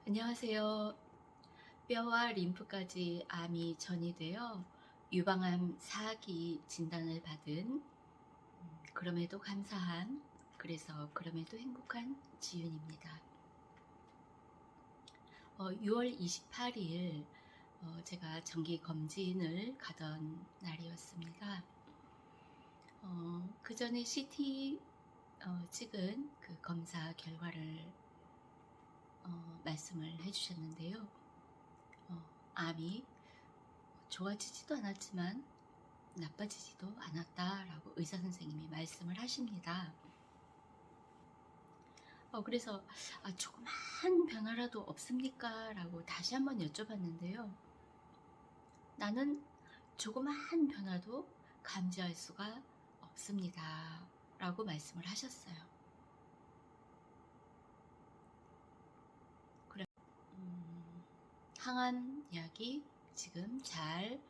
안녕하세요. 뼈와 림프까지 암이 전이되어 유방암 4기 진단을 받은 그럼에도 감사한, 그래서 그럼에도 행복한 지윤입니다. 6월 28일 제가 정기 검진을 가던 날이었습니다. 그 전에 CT 찍은 그 검사 결과를 말씀을 해주셨는데요. 암이 좋아지지도 않았지만 나빠지지도 않았다라고 의사 선생님이 말씀을 하십니다. 그래서 조그만 변화라도 없습니까? 라고 다시 한번 여쭤봤는데요. 나는 조그만 변화도 감지할 수가 없습니다. 라고 말씀을 하셨어요. 그래, 항암 약이 지금 잘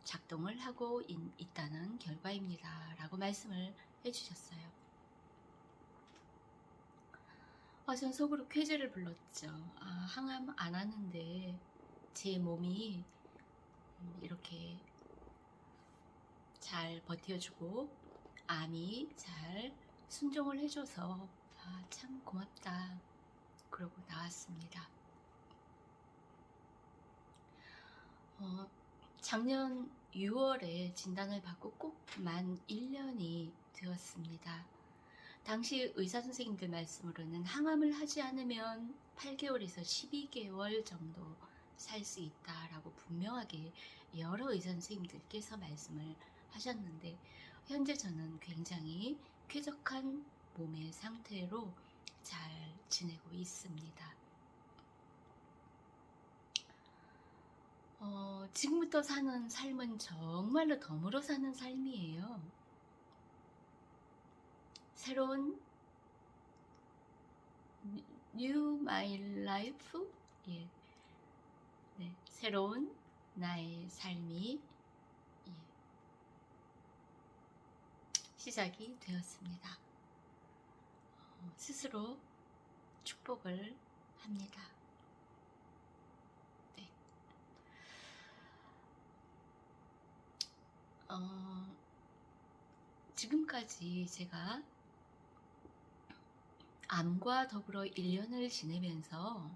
작동을 하고 있다는 결과입니다. 라고 말씀을 해주셨어요. 전 속으로 쾌재를 불렀죠. 항암 안 하는데 제 몸이 이렇게 잘 버텨주고 암이 잘 순종을 해줘서 참 고맙다. 그러고 나왔습니다. 작년 6월에 진단을 받고 꼭 만 1년이 되었습니다. 당시 의사 선생님들 말씀으로는 항암을 하지 않으면 8개월에서 12개월 정도 살 수 있다라고 분명하게 여러 의사 선생님들께서 말씀을 하셨는데, 현재 저는 굉장히 쾌적한 몸의 상태로 잘 지내고 있습니다. 지금부터 사는 삶은 정말로 덤으로 사는 삶이에요. 새로운 New My Life, 예, 네, 새로운 나의 삶이 시작이 되었습니다. 스스로 축복을 합니다. 네. 지금까지 제가 암과 더불어 1년을 지내면서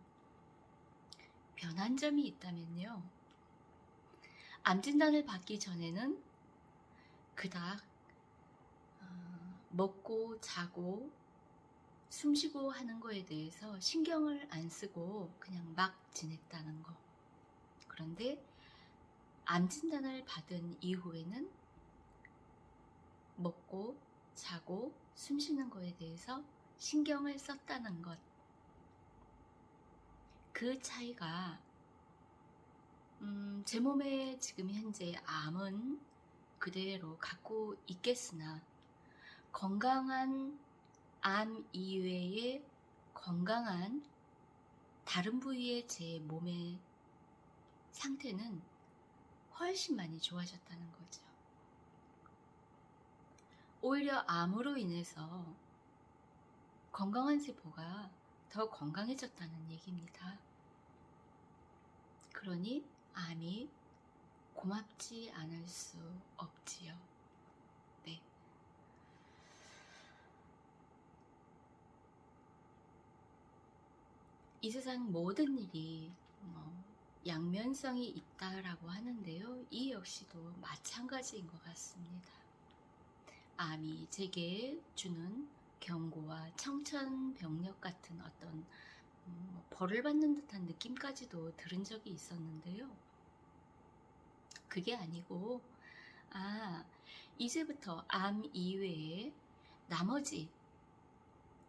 변한 점이 있다면요. 암 진단을 받기 전에는 그닥 먹고 자고 숨쉬고 하는 거에 대해서 신경을 안 쓰고 그냥 막 지냈다는 거. 그런데 암 진단을 받은 이후에는 먹고 자고 숨쉬는 거에 대해서 신경을 썼다는 것. 그 차이가 제 몸에 지금 현재 암은 그대로 갖고 있겠으나 건강한 암 이외의 건강한 다른 부위의 제 몸의 상태는 훨씬 많이 좋아졌다는 거죠. 오히려 암으로 인해서 건강한 세포가 더 건강해졌다는 얘기입니다. 그러니 암이 고맙지 않을 수 없지요. 네. 이 세상 모든 일이 양면성이 있다라고 하는데요. 이 역시도 마찬가지인 것 같습니다. 암이 제게 주는 경고와 청천벽력 같은 어떤 벌을 받는 듯한 느낌까지도 들은 적이 있었는데요. 그게 아니고 이제부터 암 이외에 나머지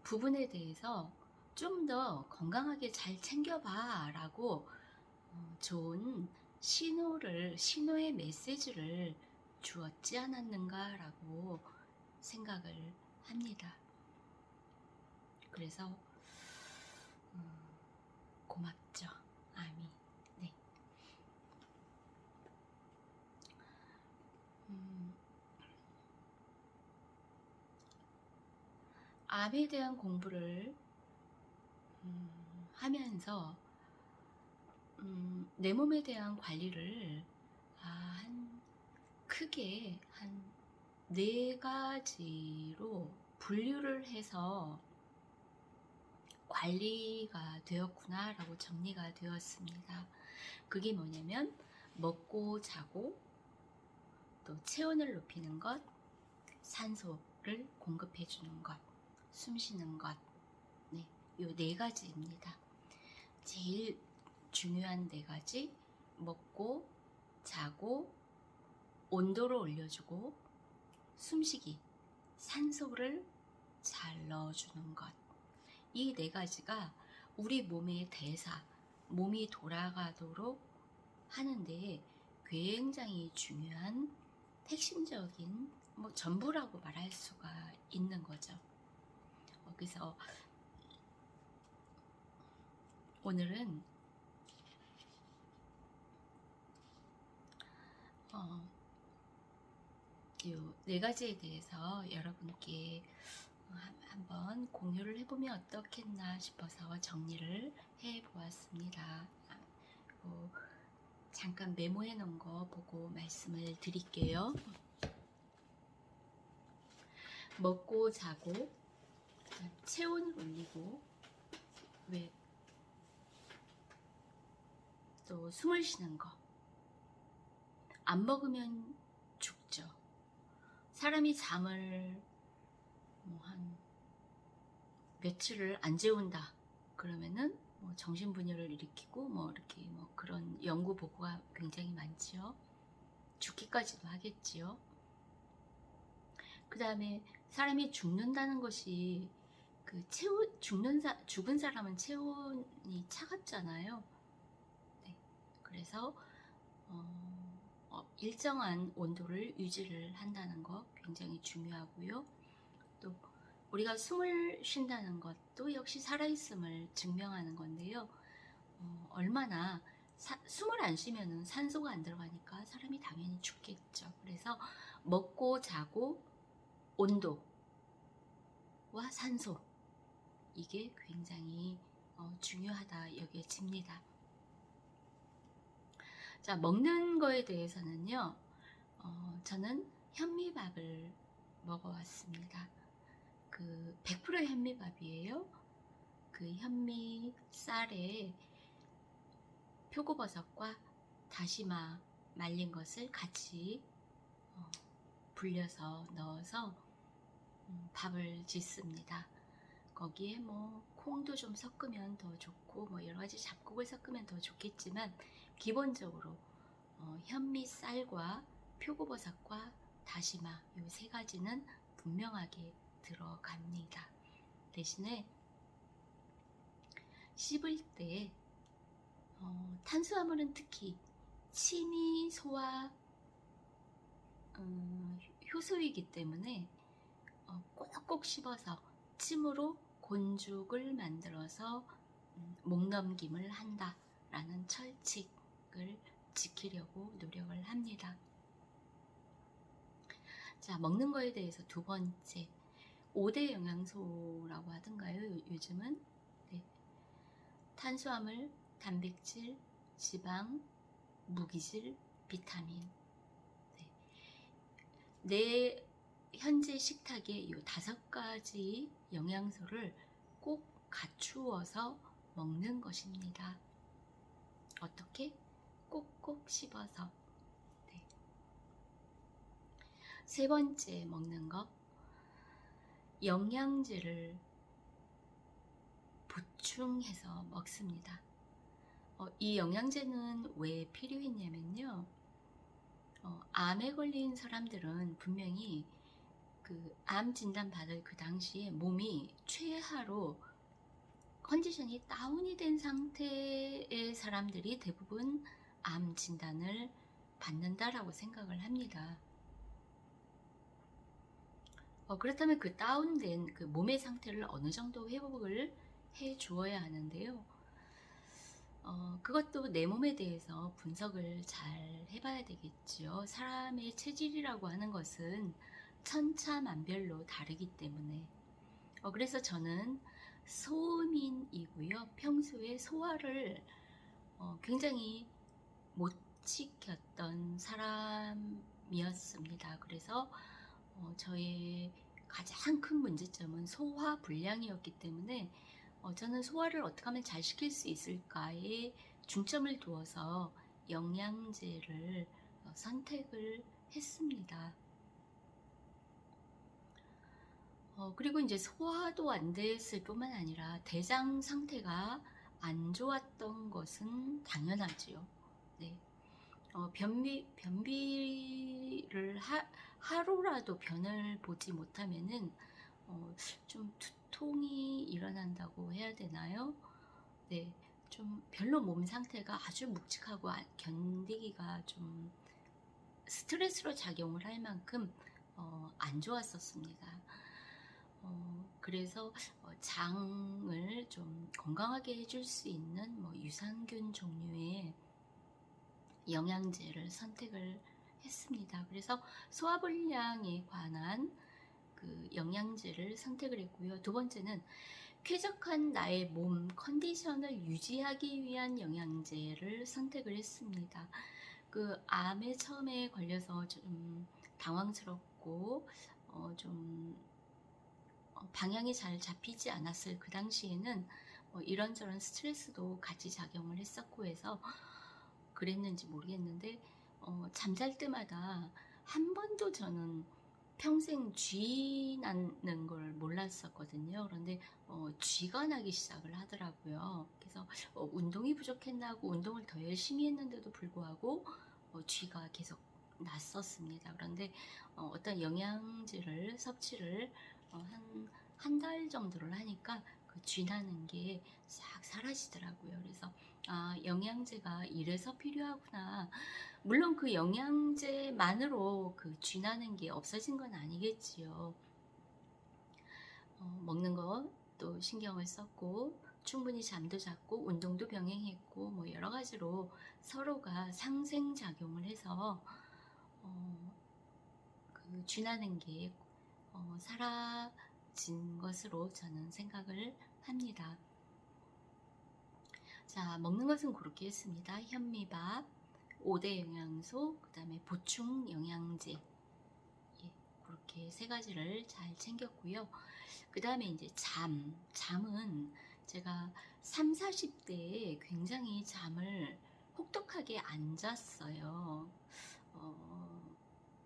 부분에 대해서 좀 더 건강하게 잘 챙겨봐 라고 좋은 신호의 메시지를 주었지 않았는가 라고 생각을 합니다. 그래서 고맙죠, 암이. 네. 암에 대한 공부를 하면서 내 몸에 대한 관리를 크게 한 4가지로 분류를 해서 관리가 되었구나 라고 정리가 되었습니다. 그게 뭐냐면 먹고 자고, 또 체온을 높이는 것, 산소를 공급해 주는 것, 숨 쉬는 것, 네, 요 4가지입니다. 제일 중요한 4가지, 먹고 자고, 온도를 올려주고, 숨쉬기, 산소를 잘 넣어주는 것. 이 4가지가 우리 몸의 대사, 몸이 돌아가도록 하는데 굉장히 중요한 핵심적인 전부라고 말할 수가 있는 거죠. 그래서 오늘은 이 4가지에 대해서 여러분께 한번 공유를 해보면 어떻겠나 싶어서 정리를 해보았습니다. 잠깐 메모해 놓은 거 보고 말씀을 드릴게요. 먹고 자고, 체온을 올리고, 또 숨을 쉬는 거. 안 먹으면 죽죠. 사람이 잠을 한 며칠을 안 재운다 그러면은 정신분열을 일으키고 이렇게 그런 연구 보고가 굉장히 많지요. 죽기까지도 하겠지요. 그 다음에 사람이 죽는다는 것이 죽은 사람은 체온이 차갑잖아요. 네, 그래서 일정한 온도를 유지를 한다는 거 굉장히 중요하고요. 또 우리가 숨을 쉰다는 것도 역시 살아있음을 증명하는 건데요. 얼마나 숨을 안 쉬면 산소가 안 들어가니까 사람이 당연히 죽겠죠. 그래서 먹고 자고 온도와 산소, 이게 굉장히 중요하다 여겨집니다. 자, 먹는 거에 대해서는요, 저는 현미밥을 먹어왔습니다. 100% 현미밥이에요. 그 현미 쌀에 표고버섯과 다시마 말린 것을 같이 불려서 넣어서 밥을 짓습니다. 거기에 콩도 좀 섞으면 더 좋고 여러가지 잡곡을 섞으면 더 좋겠지만 기본적으로 현미 쌀과 표고버섯과 다시마 이 3가지는 분명하게 들어갑니다. 대신에 씹을 때 탄수화물은 특히 침이 소화 효소이기 때문에 꼭꼭 씹어서 침으로 곤죽을 만들어서 목 넘김을 한다라는 철칙을 지키려고 노력을 합니다. 자, 먹는 거에 대해서 2번째, 5대 영양소라고 하던가요? 요즘은 네. 탄수화물, 단백질, 지방, 무기질, 비타민. 내 현재 식탁에 이 5가지 영양소를 꼭 갖추어서 먹는 것입니다. 어떻게? 꼭꼭 씹어서. 네. 3번째 먹는 거, 영양제를 보충해서 먹습니다. 이 영양제는 왜 필요했냐면요, 암에 걸린 사람들은 분명히 암 진단 받을 그 당시에 몸이 최하로 컨디션이 다운이 된 상태의 사람들이 대부분 암 진단을 받는다라고 생각을 합니다. 그렇다면 그 다운된 그 몸의 상태를 어느 정도 회복을 해 주어야 하는데요. 그것도 내 몸에 대해서 분석을 잘 해봐야 되겠지요. 사람의 체질이라고 하는 것은 천차만별로 다르기 때문에. 그래서 저는 소민이고요. 평소에 소화를 굉장히 못 지켰던 사람이었습니다. 그래서 저의 가장 큰 문제점은 소화 불량이었기 때문에 저는 소화를 어떻게 하면 잘 시킬 수 있을까에 중점을 두어서 영양제를 선택을 했습니다. 그리고 이제 소화도 안 됐을 뿐만 아니라 대장 상태가 안 좋았던 것은 당연하지요. 네. 변비를 하루라도 변을 보지 못하면은 좀 두통이 일어난다고 해야 되나요? 네, 좀 별로 몸 상태가 아주 묵직하고 견디기가 좀 스트레스로 작용을 할 만큼 안 좋았었습니다. 그래서 장을 좀 건강하게 해줄 수 있는 유산균 종류의 영양제를 선택을 했습니다. 그래서 소화불량에 관한 그 영양제를 선택을 했고요. 두 번째는 쾌적한 나의 몸 컨디션을 유지하기 위한 영양제를 선택을 했습니다. 그 암에 처음에 걸려서 좀 당황스럽고 좀 방향이 잘 잡히지 않았을 그 당시에는 이런저런 스트레스도 같이 작용을 했었고 해서 그랬는지 모르겠는데 잠잘 때마다 한 번도 저는 평생 쥐 나는 걸 몰랐었거든요. 그런데 쥐가 나기 시작을 하더라고요. 그래서 운동이 부족했나 하고 운동을 더 열심히 했는데도 불구하고 쥐가 계속 났었습니다. 그런데 어떤 영양제를 섭취를 한 달 정도를 하니까 그 쥐 나는 게 싹 사라지더라고요. 그래서 영양제가 이래서 필요하구나. 물론 그 영양제만으로 그 쥐 나는 게 없어진 건 아니겠지요. 먹는 것도 신경을 썼고 충분히 잠도 잤고 운동도 병행했고 여러 가지로 서로가 상생작용을 해서 그 쥐 나는 게 사라진 것으로 저는 생각을 합니다. 자, 먹는 것은 그렇게 했습니다. 현미밥, 5대 영양소, 그 다음에 보충 영양제, 그렇게 세 가지를 잘 챙겼고요. 그 다음에 이제 잠은 제가 3, 40대에 굉장히 잠을 혹독하게 안 잤어요.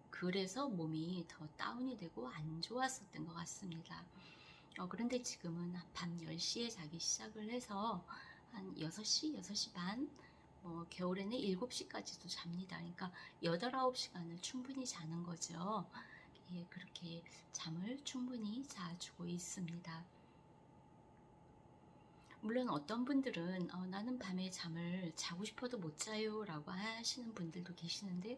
그래서 몸이 더 다운이 되고 안 좋았었던 것 같습니다. 그런데 지금은 밤 10시에 자기 시작을 해서 한 6시, 6시 반, 겨울에는 7시까지도 잡니다. 그러니까 8, 9시간을 충분히 자는 거죠. 예, 그렇게 잠을 충분히 자주고 있습니다. 물론 어떤 분들은 나는 밤에 잠을 자고 싶어도 못 자요 라고 하시는 분들도 계시는데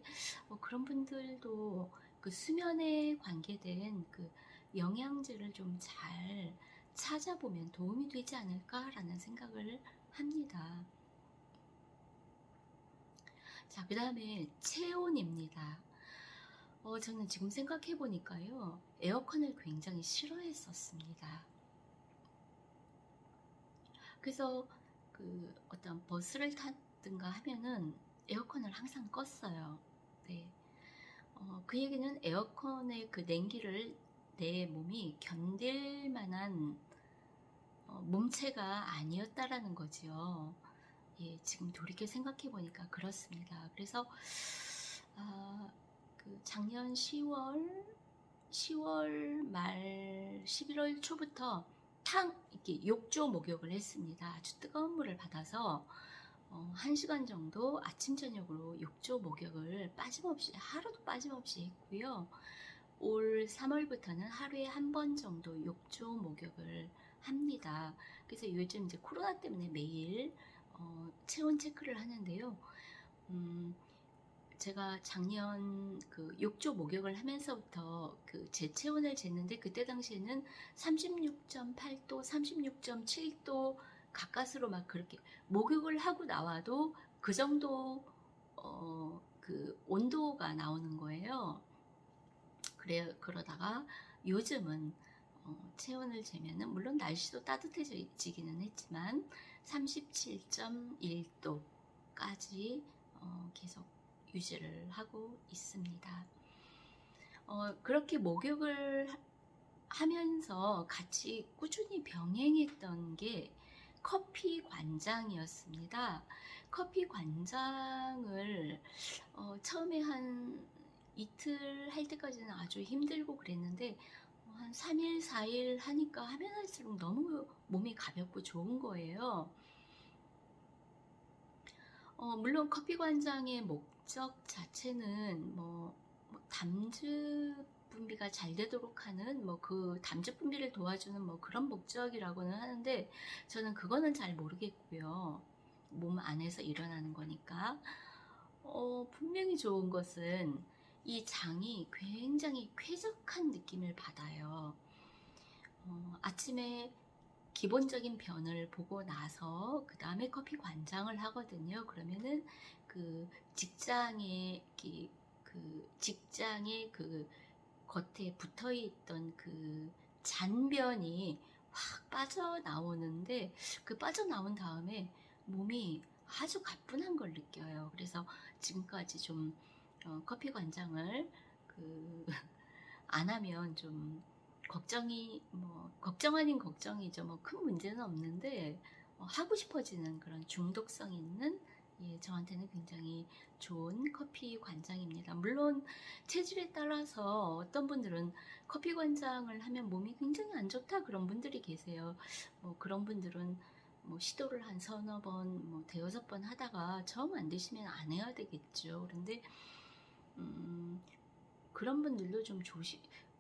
그런 분들도 그 수면에 관계된 그 영양제를 좀 잘 찾아보면 도움이 되지 않을까라는 생각을 합니다. 자, 그 다음에 체온입니다. 저는 지금 생각해 보니까요, 에어컨을 굉장히 싫어했었습니다. 그래서 그 어떤 버스를 타든가 하면은 에어컨을 항상 껐어요. 네. 그 얘기는 에어컨의 그 냉기를 내 몸이 견딜 만한 몸체가 아니었다라는 거지요. 예, 지금 돌이켜 생각해 보니까 그렇습니다. 그래서 그 작년 10월 말 11월 초부터 이렇게 욕조 목욕을 했습니다. 아주 뜨거운 물을 받아서 1시간 정도 아침 저녁으로 욕조 목욕을 빠짐없이 하루도 빠짐없이 했고요. 올 3월부터는 하루에 한 번 정도 욕조 목욕을 합니다. 그래서 요즘 이제 코로나 때문에 매일 체온 체크를 하는데요. 제가 작년 그 욕조 목욕을 하면서부터 그 제 체온을 쟀는데 그때 당시에는 36.8도, 36.7도 가까스로 막 그렇게 목욕을 하고 나와도 그 정도 그 온도가 나오는 거예요. 그러다가 요즘은 체온을 재면은 물론 날씨도 따뜻해지기는 했지만 37.1도까지 계속 유지를 하고 있습니다. 그렇게 목욕을 하면서 같이 꾸준히 병행했던 게 커피 관장이었습니다. 커피 관장을 처음에 한 이틀 할 때까지는 아주 힘들고 그랬는데 한 3일, 4일 하니까 하면 할수록 너무 몸이 가볍고 좋은 거예요. 물론 커피 관장의 목적 자체는 담즙 분비가 잘 되도록 하는 그 담즙 분비를 도와주는 그런 목적이라고는 하는데 저는 그거는 잘 모르겠고요. 몸 안에서 일어나는 거니까. 분명히 좋은 것은 이 장이 굉장히 쾌적한 느낌을 받아요. 아침에 기본적인 변을 보고 나서 그 다음에 커피 관장을 하거든요. 그러면은 그 직장의 그 겉에 붙어있던 그 잔변이 확 빠져나오는데 그 빠져나온 다음에 몸이 아주 가뿐한 걸 느껴요. 그래서 지금까지 좀 커피 관장을 안 하면 좀 걱정 아닌 걱정이죠. 큰 문제는 없는데 하고 싶어지는 그런 중독성 있는 저한테는 굉장히 좋은 커피 관장입니다. 물론 체질에 따라서 어떤 분들은 커피 관장을 하면 몸이 굉장히 안 좋다 그런 분들이 계세요. 그런 분들은 시도를 한 서너 번, 대여섯 번 하다가 정 안 되시면 안 해야 되겠죠. 그런데 그런 분들도 좀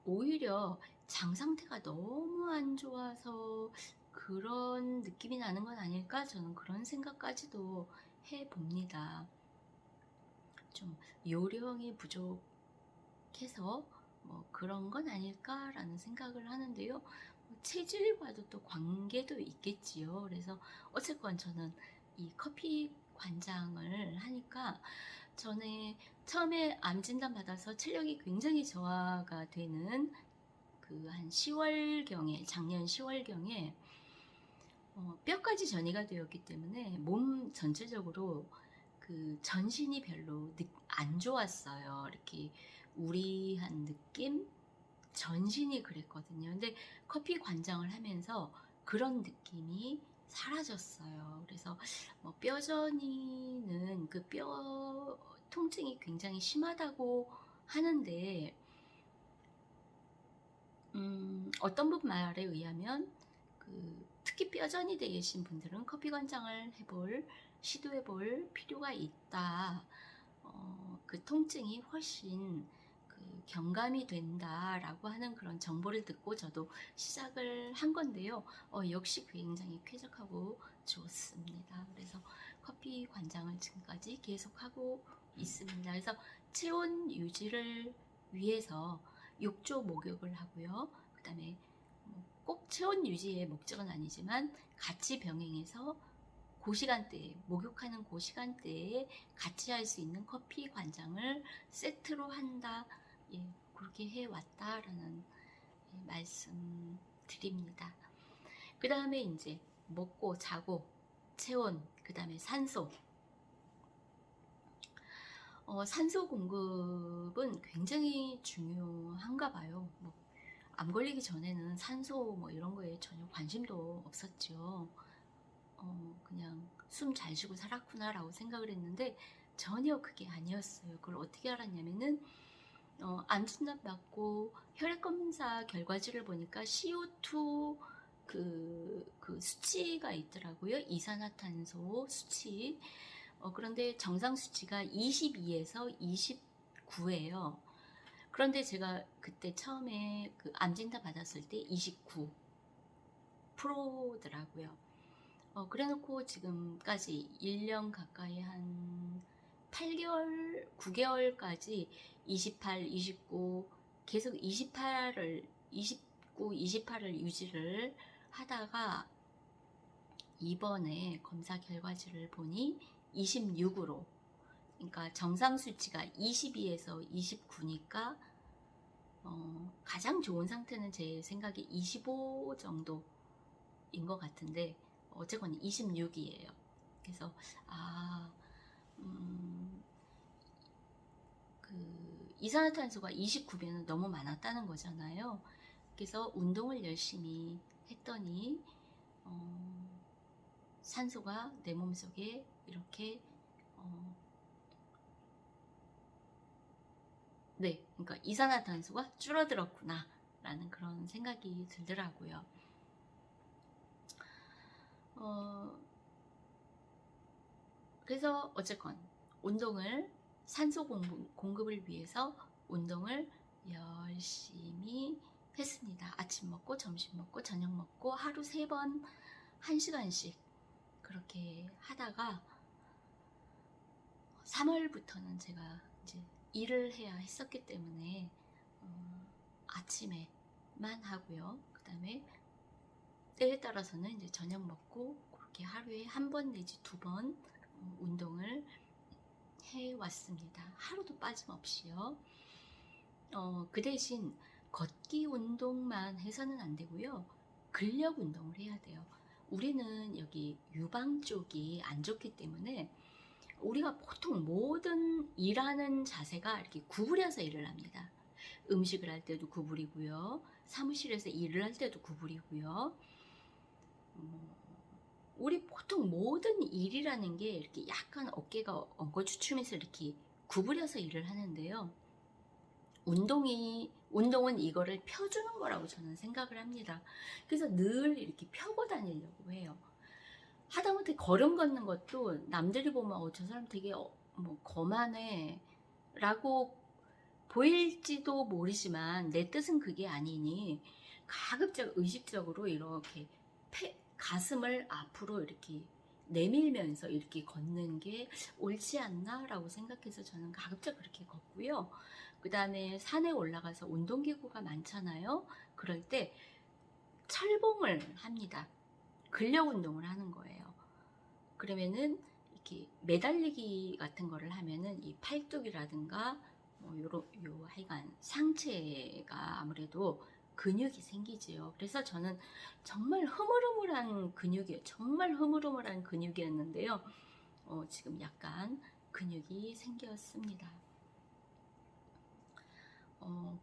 오히려 장 상태가 너무 안 좋아서 그런 느낌이 나는 건 아닐까? 저는 그런 생각까지도 해봅니다. 좀 요령이 부족해서 그런 건 아닐까라는 생각을 하는데요. 체질과도 또 관계도 있겠지요. 그래서 어쨌건 저는 이 커피 관장을 하니까 전에 처음에 암 진단 받아서 체력이 굉장히 저하가 되는 한 10월경에 작년 10월경에 뼈까지 전이가 되었기 때문에 몸 전체적으로 전신이 별로 안 좋았어요. 이렇게 우리한 느낌? 전신이 그랬거든요. 근데 커피 관장을 하면서 그런 느낌이 사라졌어요. 그래서 뼈전이는 그 뼈 통증이 굉장히 심하다고 하는데 어떤 분 말에 의하면 특히 뼈전이 되신 분들은 커피 관장을 시도해볼 필요가 있다. 그 통증이 훨씬 경감이 된다라고 하는 그런 정보를 듣고 저도 시작을 한 건데요. 역시 굉장히 쾌적하고 좋습니다. 그래서 커피 관장을 지금까지 계속하고 있습니다. 그래서 체온 유지를 위해서 욕조 목욕을 하고요. 그 다음에 꼭 체온 유지의 목적은 아니지만 같이 병행해서 목욕하는 그 시간대에 같이 할 수 있는 커피 관장을 세트로 한다. 그렇게 해왔다라는 말씀 드립니다. 그 다음에 이제 먹고 자고 체온, 그 다음에 산소. 산소 공급은 굉장히 중요한가 봐요. 암 걸리기 전에는 산소 이런 거에 전혀 관심도 없었죠. 그냥 숨 잘 쉬고 살았구나 라고 생각을 했는데 전혀 그게 아니었어요. 그걸 어떻게 알았냐면은 암 진단 받고 혈액 검사 결과지를 보니까 CO2 그 수치가 있더라고요. 이산화탄소 수치. 그런데 정상 수치가 22에서 29예요. 그런데 제가 그때 처음에 암 진단 받았을 때 29%더라고요. 그래놓고 지금까지 1년 가까이 한 8개월, 9개월까지 28, 29 계속 29, 28을 유지를 하다가 이번에 검사 결과지를 보니 26으로, 그러니까 정상 수치가 22에서 29니까 가장 좋은 상태는 제 생각에 25 정도인 것 같은데 어쨌건 26이에요. 그래서 그 이산화탄소가 29배는 너무 많았다는 거잖아요. 그래서 운동을 열심히 했더니 산소가 내 몸속에 이렇게 네, 그러니까 이산화탄소가 줄어들었구나 라는 그런 생각이 들더라고요. 그래서 어쨌건 운동을 산소 공급을 위해서 운동을 열심히 했습니다. 아침 먹고 점심 먹고 저녁 먹고 하루 3번 1시간씩 그렇게 하다가 3월부터는 제가 이제 일을 해야 했었기 때문에 아침에만 하고요. 그 다음에 때에 따라서는 이제 저녁 먹고 그렇게 하루에 1번 내지 2번 운동을 해왔습니다. 하루도 빠짐없이요. 그 대신 걷기 운동만 해서는 안 되고요. 근력 운동을 해야 돼요. 우리는 여기 유방 쪽이 안 좋기 때문에 우리가 보통 모든 일하는 자세가 이렇게 구부려서 일을 합니다. 음식을 할 때도 구부리고요. 사무실에서 일을 할 때도 구부리고요. 우리 보통 모든 일이라는 게 이렇게 약간 어깨가 엉거주춤해서 이렇게 구부려서 일을 하는데요. 운동은 이거를 펴주는 거라고 저는 생각을 합니다. 그래서 늘 이렇게 펴고 다니려고 해요. 하다못해 걸음 걷는 것도 남들이 보면 저 사람 되게 뭐 거만해 라고 보일지도 모르지만 내 뜻은 그게 아니니 가급적 의식적으로 이렇게 가슴을 앞으로 이렇게 내밀면서 이렇게 걷는 게 옳지 않나 라고 생각해서 저는 가급적 그렇게 걷고요. 그 다음에 산에 올라가서 운동기구가 많잖아요. 그럴 때 철봉을 합니다. 근력 운동을 하는 거예요. 그러면은 이렇게 매달리기 같은 거를 하면은 이 팔뚝이라든가 요 하여간 상체가 아무래도 근육이 생기지요. 그래서 저는 정말 흐물흐물한 근육이에요. 정말 흐물흐물한 근육이었는데요. 지금 약간 근육이 생겼습니다.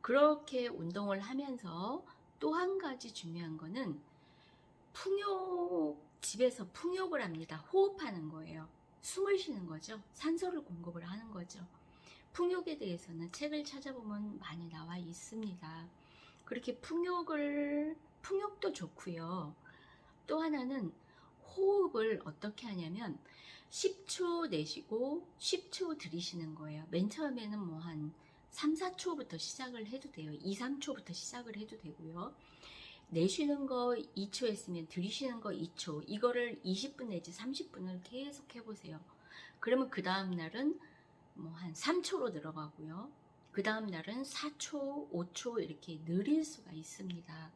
그렇게 운동을 하면서 또 한 가지 중요한 거는 집에서 풍욕을 합니다. 호흡하는 거예요. 숨을 쉬는 거죠. 산소를 공급을 하는 거죠. 풍욕에 대해서는 책을 찾아보면 많이 나와 있습니다. 그렇게 풍욕도 좋고요. 또 하나는 호흡을 어떻게 하냐면 10초 내쉬고 10초 들이쉬는 거예요. 맨 처음에는 뭐 한 3, 4초부터 시작을 해도 돼요. 2, 3초부터 시작을 해도 되고요. 내쉬는 거 2초 했으면 들이쉬는 거 2초, 이거를 20분 내지 30분을 계속 해보세요. 그러면 그 다음 날은 뭐 한 3초로 들어가고요. 그 다음 날은 4초, 5초 이렇게 느릴 수가 있습니다.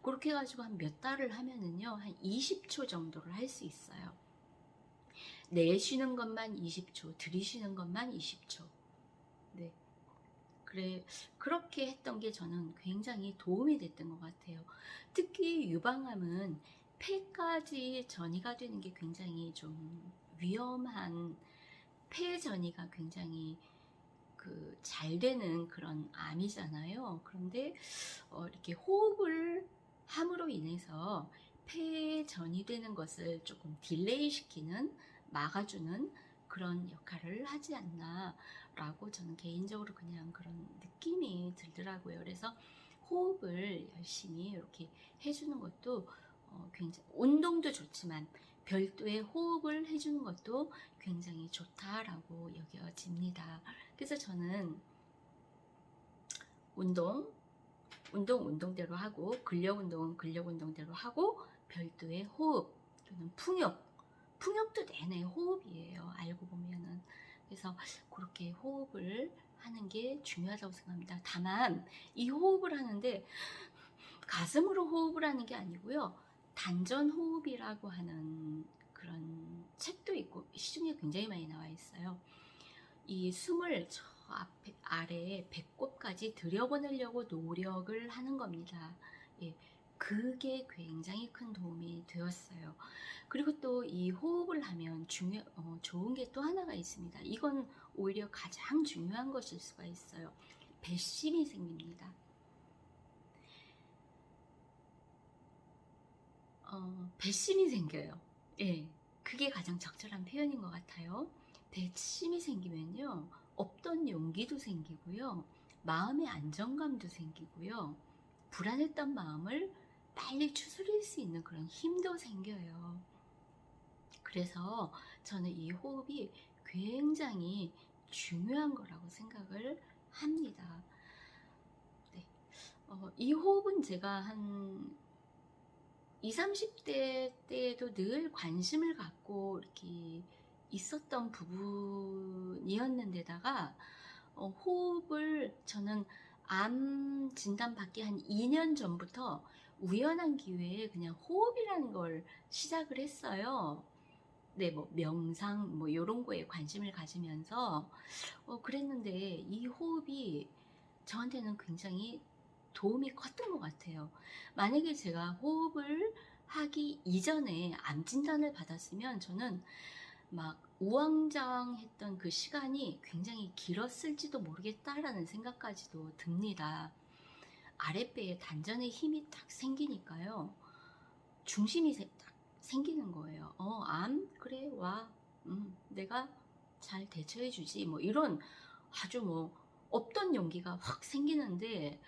그렇게 해가지고 한 몇 달을 하면은요, 한 20초 정도를 할 수 있어요. 내쉬는 것만 20초, 들이쉬는 것만 20초. 네. 그렇게 했던 게 저는 굉장히 도움이 됐던 것 같아요. 특히 유방암은 폐까지 전이가 되는 게 굉장히 좀 위험한, 폐 전이가 굉장히 잘 되는 그런 암이잖아요. 그런데 이렇게 호흡을 함으로 인해서 폐 전이 되는 것을 조금 딜레이 시키는, 막아주는 그런 역할을 하지 않나 라고 저는 개인적으로 그냥 그런 느낌이 들더라고요. 그래서 호흡을 열심히 이렇게 해주는 것도 굉장히, 운동도 좋지만 별도의 호흡을 해주는 것도 굉장히 좋다라고 여겨집니다. 그래서 저는 운동대로 하고, 근력 운동대로 하고, 별도의 호흡 또는 풍욕도 내내 호흡이에요. 알고 보면은. 그래서 그렇게 호흡을 하는 게 중요하다고 생각합니다. 다만 이 호흡을 하는데 가슴으로 호흡을 하는 게 아니고요. 단전 호흡이라고 하는 그런 책도 있고 시중에 굉장히 많이 나와 있어요. 이 숨을 앞에 아래 배꼽까지 들여보내려고 노력을 하는 겁니다. 예, 그게 굉장히 큰 도움이 되었어요. 그리고 또 이 호흡을 하면 좋은 게 또 하나가 있습니다. 이건 오히려 가장 중요한 것일 수가 있어요. 배심이 생깁니다. 배심이 생겨요. 예, 그게 가장 적절한 표현인 것 같아요. 배심이 생기면요, 없던 용기도 생기고요, 마음의 안정감도 생기고요, 불안했던 마음을 빨리 추스릴 수 있는 그런 힘도 생겨요. 그래서 저는 이 호흡이 굉장히 중요한 거라고 생각을 합니다. 네. 이 호흡은 제가 한 20, 30대 때에도 늘 관심을 갖고 이렇게 있었던 부분이었는데다가 호흡을 저는 암 진단 받기 한 2년 전부터 우연한 기회에 그냥 호흡이라는 걸 시작을 했어요. 네, 뭐 명상 뭐 요런 거에 관심을 가지면서 그랬는데 이 호흡이 저한테는 굉장히 도움이 컸던 것 같아요. 만약에 제가 호흡을 하기 이전에 암 진단을 받았으면 저는 막 우왕좌왕했던 그 시간이 굉장히 길었을지도 모르겠다라는 생각까지도 듭니다. 아랫배에 단전에 힘이 딱 생기니까요, 중심이 딱 생기는 거예요. 암? 그래, 와. 내가 잘 대처해주지. 뭐 이런 아주 뭐 없던 용기가 확 생기는데,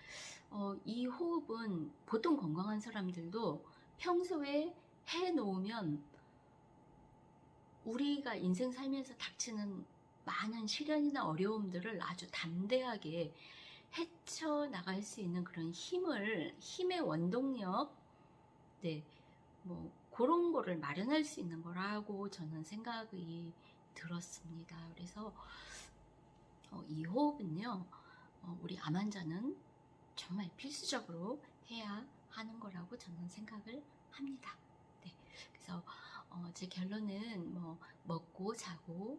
이 호흡은 보통 건강한 사람들도 평소에 해 놓으면 우리가 인생 살면서 닥치는 많은 시련이나 어려움들을 아주 담대하게 헤쳐나갈 수 있는 그런 힘의 원동력, 네, 뭐 그런 거를 마련할 수 있는 거라고 저는 생각이 들었습니다. 그래서 이 호흡은요, 우리 암 환자는 정말 필수적으로 해야 하는 거라고 저는 생각을 합니다. 네, 그래서 제 결론은 뭐 먹고 자고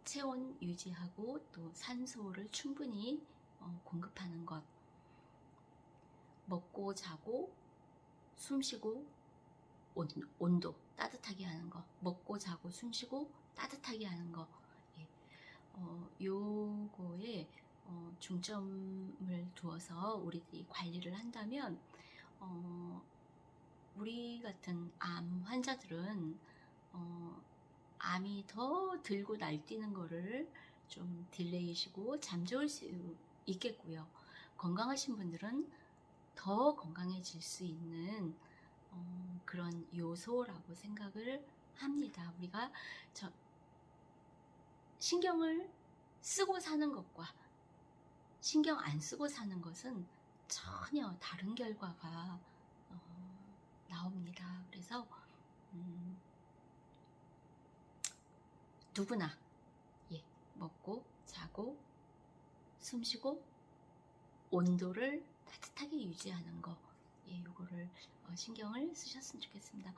체온 유지하고 또 산소를 충분히 공급하는 것, 먹고 자고 숨 쉬고 온도 따뜻하게 하는 거, 먹고 자고 숨 쉬고 따뜻하게 하는 거, 예, 요거에 중점을 두어서 우리들이 관리를 한다면 우리 같은 암 환자들은 암이 더 들고 날뛰는 거를 좀 딜레이시고 잠재울 수 있겠고요. 건강하신 분들은 더 건강해질 수 있는 그런 요소라고 생각을 합니다. 우리가 신경을 쓰고 사는 것과 신경 안 쓰고 사는 것은 전혀 다른 결과가 나옵니다. 그래서 누구나, 예, 먹고 자고 숨 쉬고 온도를 따뜻하게 유지하는 거, 예, 요거를 신경을 쓰셨으면 좋겠습니다.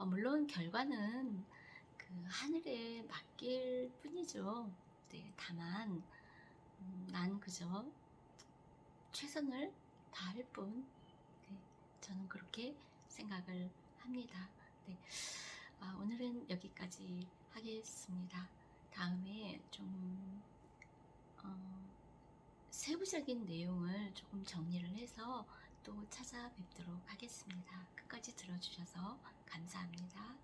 물론 결과는 그 하늘에 맡길 뿐이죠. 네, 다만 난 그저 최선을 다할 뿐, 네, 저는 그렇게 생각을 합니다. 네, 오늘은 여기까지 하겠습니다. 다음에 좀 세부적인 내용을 조금 정리를 해서 또 찾아뵙도록 하겠습니다. 끝까지 들어주셔서 감사합니다.